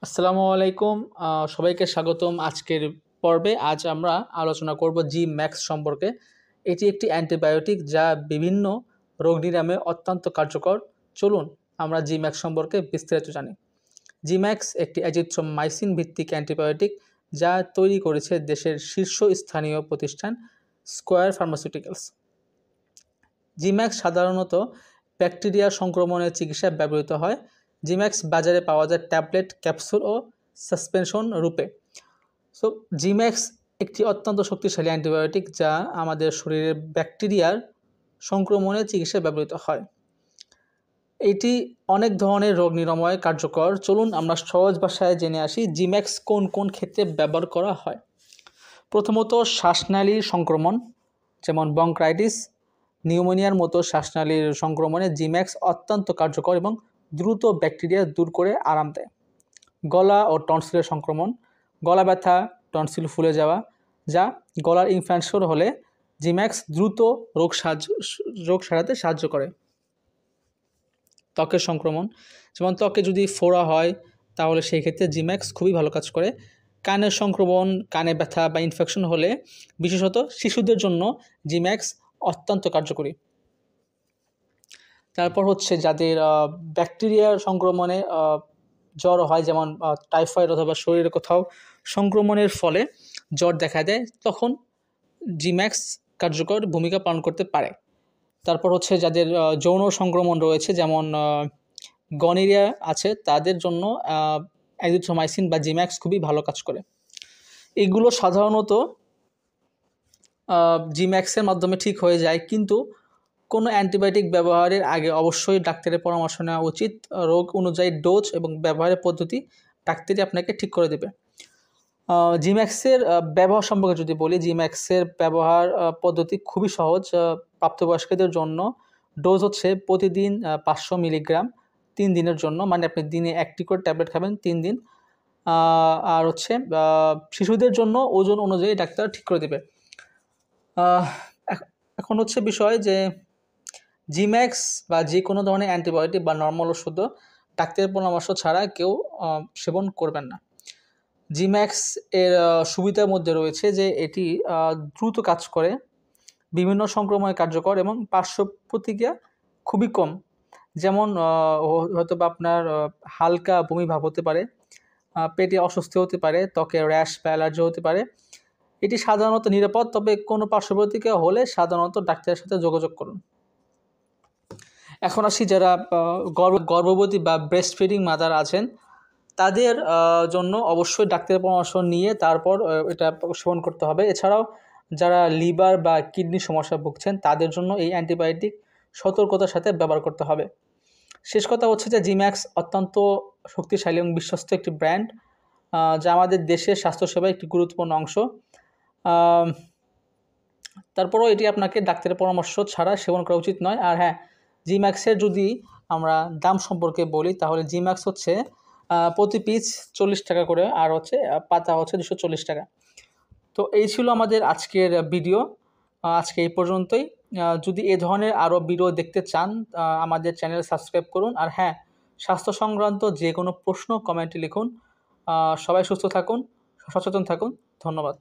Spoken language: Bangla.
আসসালামু আলাইকুম। সবাইকে স্বাগতম আজকের পর্বে। আজ আমরা আলোচনা করব জি-ম্যাক্স সম্পর্কে। এটি একটি অ্যান্টিবায়োটিক যা বিভিন্ন রোগ নিরাময়ে অত্যন্ত কার্যকর। চলুন আমরা জি-ম্যাক্স সম্পর্কে বিস্তারিত জানি। জি-ম্যাক্স একটি অ্যাজিথ্রোমাইসিন ভিত্তিক অ্যান্টিবায়োটিক যা তৈরি করেছে দেশের শীর্ষস্থানীয় প্রতিষ্ঠান স্কয়ার ফার্মাসিউটিক্যালস। জি-ম্যাক্স সাধারণত ব্যাকটেরিয়া সংক্রমণের চিকিৎসায় ব্যবহৃত হয়। জি-ম্যাক্স বাজারে পাওয়া যায় ট্যাবলেট, ক্যাপসুল ও সাসপেনশন রূপে। সো জি-ম্যাক্স একটি অত্যন্ত শক্তিশালী অ্যান্টিবায়োটিক যা আমাদের শরীরের ব্যাকটেরিয়ার সংক্রমণের চিকিৎসায় ব্যবহৃত হয়। এটি অনেক ধরনের রোগ নিরাময়ে কার্যকর। চলুন আমরা সহজ ভাষায় জেনে আসি জি-ম্যাক্স কোন কোন ক্ষেত্রে ব্যবহার করা হয়। প্রথমত শ্বাসনালীর সংক্রমণ, যেমন ব্রঙ্কাইটিস, নিউমোনিয়ার মতো শ্বাসনালীর সংক্রমণে জি-ম্যাক্স অত্যন্ত কার্যকর এবং দ্রুত ব্যাকটেরিয়া দূর করে আরাম দেয়। গলা ও টনসিলের সংক্রমণ, গলা ব্যথা, টনসিল ফুলে যাওয়া, যা গলার ইনফেকশন হলে জি-ম্যাক্স দ্রুত রোগ সারাতে সাহায্য করে। ত্বকের সংক্রমণ, যেমন ত্বকে যদি ফোড়া হয় তাহলে সেই ক্ষেত্রে জি-ম্যাক্স খুবই ভালো কাজ করে। কানের সংক্রমণ, কানে ব্যথা বা ইনফেকশন হলে বিশেষত শিশুদের জন্য জি-ম্যাক্স অত্যন্ত কার্যকরী। তারপর হচ্ছে যাদের ব্যাকটেরিয়ার সংক্রমণে জ্বর হয়, যেমন টাইফয়েড অথবা শরীরে কোথাও সংক্রমণের ফলে জ্বর দেখা দেয়, তখন জি-ম্যাক্স কার্যকর ভূমিকা পালন করতে পারে। তারপর হচ্ছে যাদের যৌন সংক্রমণ রয়েছে, যেমন গনোরিয়া আছে, তাদের জন্য অ্যাজিথ্রোমাইসিন বা জি-ম্যাক্স খুবই ভালো কাজ করে। এগুলো সাধারণত জি-ম্যাক্সের মাধ্যমে ঠিক হয়ে যায়, কিন্তু কোনো অ্যান্টিবায়োটিক ব্যবহারের আগে অবশ্যই ডাক্তারের পরামর্শ নেওয়া উচিত। রোগ অনুযায়ী ডোজ এবং ব্যবহারের পদ্ধতি ডাক্তারই আপনাকে ঠিক করে দেবে। জি-ম্যাক্সের ব্যবহার সম্পর্কে যদি বলি, জি-ম্যাক্সের ব্যবহার পদ্ধতি খুবই সহজ। প্রাপ্তবয়স্কদের জন্য ডোজ হচ্ছে প্রতিদিন 500 মিলিগ্রাম 3 দিনের জন্য, মানে আপনি দিনে 1টি করে ট্যাবলেট খাবেন 3 দিন। আর হচ্ছে শিশুদের জন্য ওজন অনুযায়ী ডাক্তার ঠিক করে দেবে। এখন হচ্ছে বিষয় যে জি-ম্যাক্স বা যে কোনো ধরনের অ্যান্টিবায়োটিক বা নর্মাল ওষুধও ডাক্তারের পরামর্শ ছাড়া কেউ সেবন করবেন না। জি-ম্যাক্স এর সুবিধার মধ্যে রয়েছে যে এটি দ্রুত কাজ করে, বিভিন্ন সংক্রমণে কার্যকর এবং পার্শ্ব প্রতিক্রিয়া খুবই কম। যেমন হয়তো বা আপনার হালকা বমি ভাব হতে পারে, পেটে অস্বস্তি হতে পারে, ত্বকে র্যাশ বা অ্যালার্জি হতে পারে। এটি সাধারণত নিরাপদ, তবে কোনো পার্শ্ব প্রতিক্রিয়া হলে সাধারণত ডাক্তারের সাথে যোগাযোগ করুন। এখন আসি যারা গর্ভবতী বা ব্রেস্ট ফিডিং মাদার আছেন, তাদের জন্য অবশ্যই ডাক্তারের পরামর্শ নিয়ে তারপর এটা সেবন করতে হবে। এছাড়াও যারা লিভার বা কিডনির সমস্যা ভুগছেন তাদের জন্য এই অ্যান্টিবায়োটিক সতর্কতার সাথে ব্যবহার করতে হবে। শেষ কথা হচ্ছে যে জি-ম্যাক্স অত্যন্ত শক্তিশালী এবং বিশ্বস্ত একটি ব্র্যান্ড, যা আমাদের দেশের স্বাস্থ্যসেবার একটি গুরুত্বপূর্ণ অংশ। তারপরেও এটি আপনাকে ডাক্তারের পরামর্শ ছাড়া সেবন করা উচিত নয়। আর হ্যাঁ, জি-ম্যাক্সের যদি আমরা দাম সম্পর্কে বলি, তাহলে জি-ম্যাক্স হচ্ছে প্রতি পিস 40 টাকা করে, আর হচ্ছে পাতা হচ্ছে 240 টাকা। তো এই ছিল আমাদের আজকের ভিডিও। আজকে এই পর্যন্তই। যদি এ ধরনের আরও ভিডিও দেখতে চান, আমাদের চ্যানেল সাবস্ক্রাইব করুন। আর হ্যাঁ, স্বাস্থ্য সংক্রান্ত যে কোনো প্রশ্ন কমেন্টে লিখুন। সবাই সুস্থ থাকুন, সচেতন থাকুন। ধন্যবাদ।